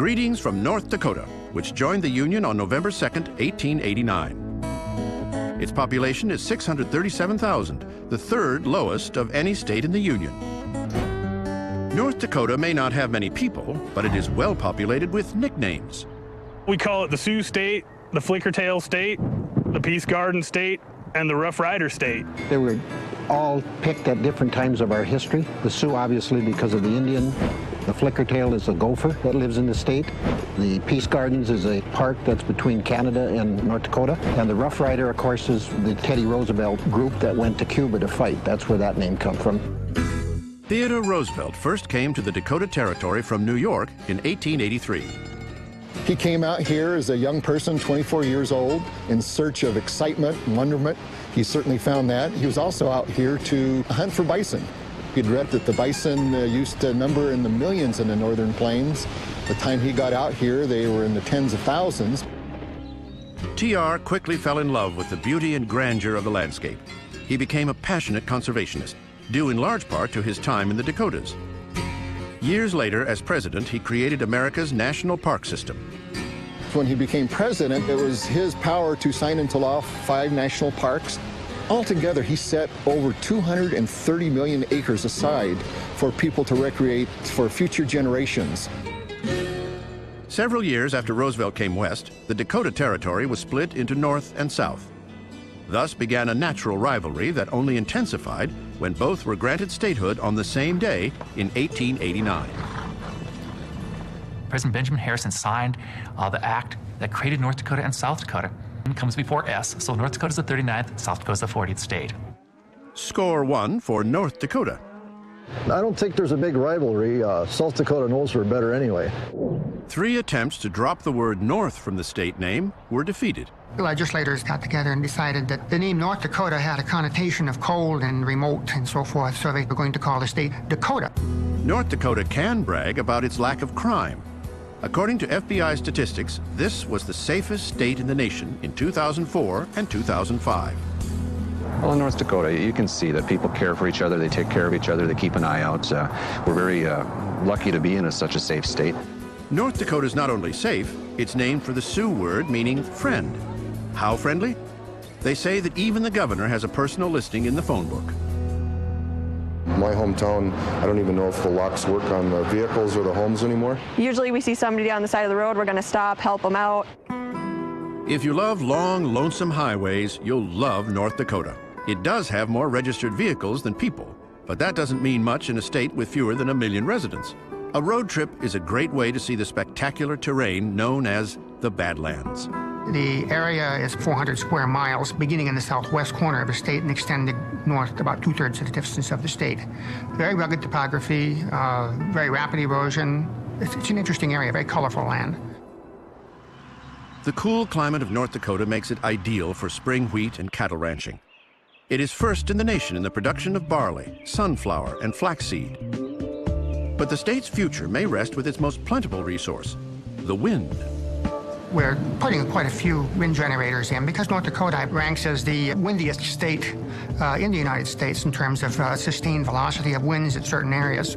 Greetings from North Dakota, which joined the Union on November 2nd, 1889. Its population is 637,000, the third lowest of any state in the Union. North Dakota may not have many people, but it is well populated with nicknames. We call it the Sioux State, the Flickertail State, the Peace Garden State, and the Rough Rider State. They were all picked at different times of our history. The Sioux, obviously, because of the Indian. The Flickertail is a gopher that lives in the state. The Peace Gardens is a park that's between Canada and North Dakota. And the Rough Rider, of course, is the Teddy Roosevelt group that went to Cuba to fight. That's where that name comes from. Theodore Roosevelt first came to the Dakota Territory from New York in 1883. He came out here as a young person, 24 years old, in search of excitement and wonderment. He certainly found that. He was also out here to hunt for bison. He'd read that the bison used to number in the millions in the northern plains. The time he got out here, they were in the tens of thousands. T.R. quickly fell in love with the beauty and grandeur of the landscape. He became a passionate conservationist, due in large part to his time in the Dakotas. Years later, as president, he created America's national park system. When he became president, it was his power to sign into law 5 national parks. Altogether, he set over 230 million acres aside for people to recreate for future generations. Several years after Roosevelt came west, the Dakota Territory was split into North and South. Thus began a natural rivalry that only intensified when both were granted statehood on the same day in 1889. President Benjamin Harrison signed the act that created North Dakota and South Dakota. It comes before S, so North Dakota's the 39th, South Dakota's the 40th state. Score 1 for North Dakota. I don't think there's a big rivalry. South Dakota knows we're better anyway. 3 attempts to drop the word North from the state name were defeated. The legislators got together and decided that the name North Dakota had a connotation of cold and remote and so forth, so they were going to call the state Dakota. North Dakota can brag about its lack of crime. According to FBI statistics, this was the safest state in the nation in 2004 and 2005. Well, in North Dakota, you can see that people care for each other, they take care of each other, they keep an eye out. We're very lucky to be in such a safe state. North Dakota is not only safe, it's named for the Sioux word meaning friend. How friendly? They say that even the governor has a personal listing in the phone book. My hometown, I don't even know if the locks work on the vehicles or the homes anymore. Usually we see somebody on the side of the road, we're going to stop, help them out. If you love long, lonesome highways, you'll love North Dakota. It does have more registered vehicles than people, but that doesn't mean much in a state with fewer than 1 million residents. A road trip is a great way to see the spectacular terrain known as the Badlands. The area is 400 square miles, beginning in the southwest corner of the state and extending north about 2/3 of the distance of the state. Very rugged topography, very rapid erosion. It's an interesting area, very colorful land. The cool climate of North Dakota makes it ideal for spring wheat and cattle ranching. It is first in the nation in the production of barley, sunflower, and flaxseed. But the state's future may rest with its most plentiful resource, the wind. We're putting quite a few wind generators in because North Dakota ranks as the windiest state in the United States in terms of sustained velocity of winds at certain areas.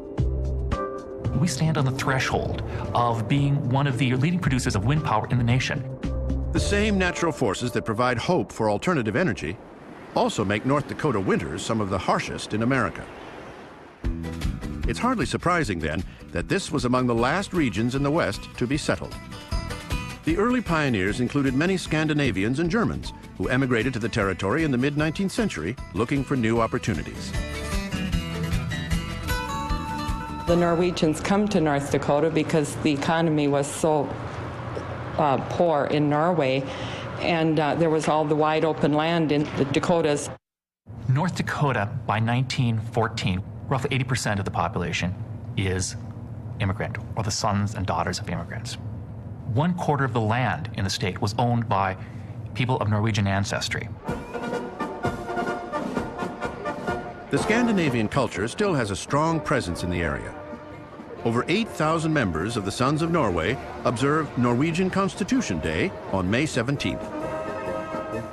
We stand on the threshold of being one of the leading producers of wind power in the nation. The same natural forces that provide hope for alternative energy also make North Dakota winters some of the harshest in America. It's hardly surprising, then, that this was among the last regions in the West to be settled. The early pioneers included many Scandinavians and Germans who emigrated to the territory in the mid-19th century looking for new opportunities. The Norwegians come to North Dakota because the economy was so poor in Norway, and there was all the wide open land in the Dakotas. North Dakota, by 1914, roughly 80% of the population is immigrant, or the sons and daughters of immigrants. 1/4 of the land in the state was owned by people of Norwegian ancestry. The Scandinavian culture still has a strong presence in the area. Over 8,000 members of the Sons of Norway observe Norwegian Constitution Day on May 17th.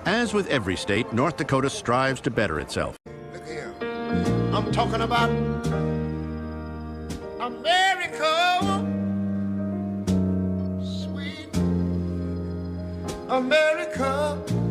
As with every state, North Dakota strives to better itself. Look here. I'm talking about America. America.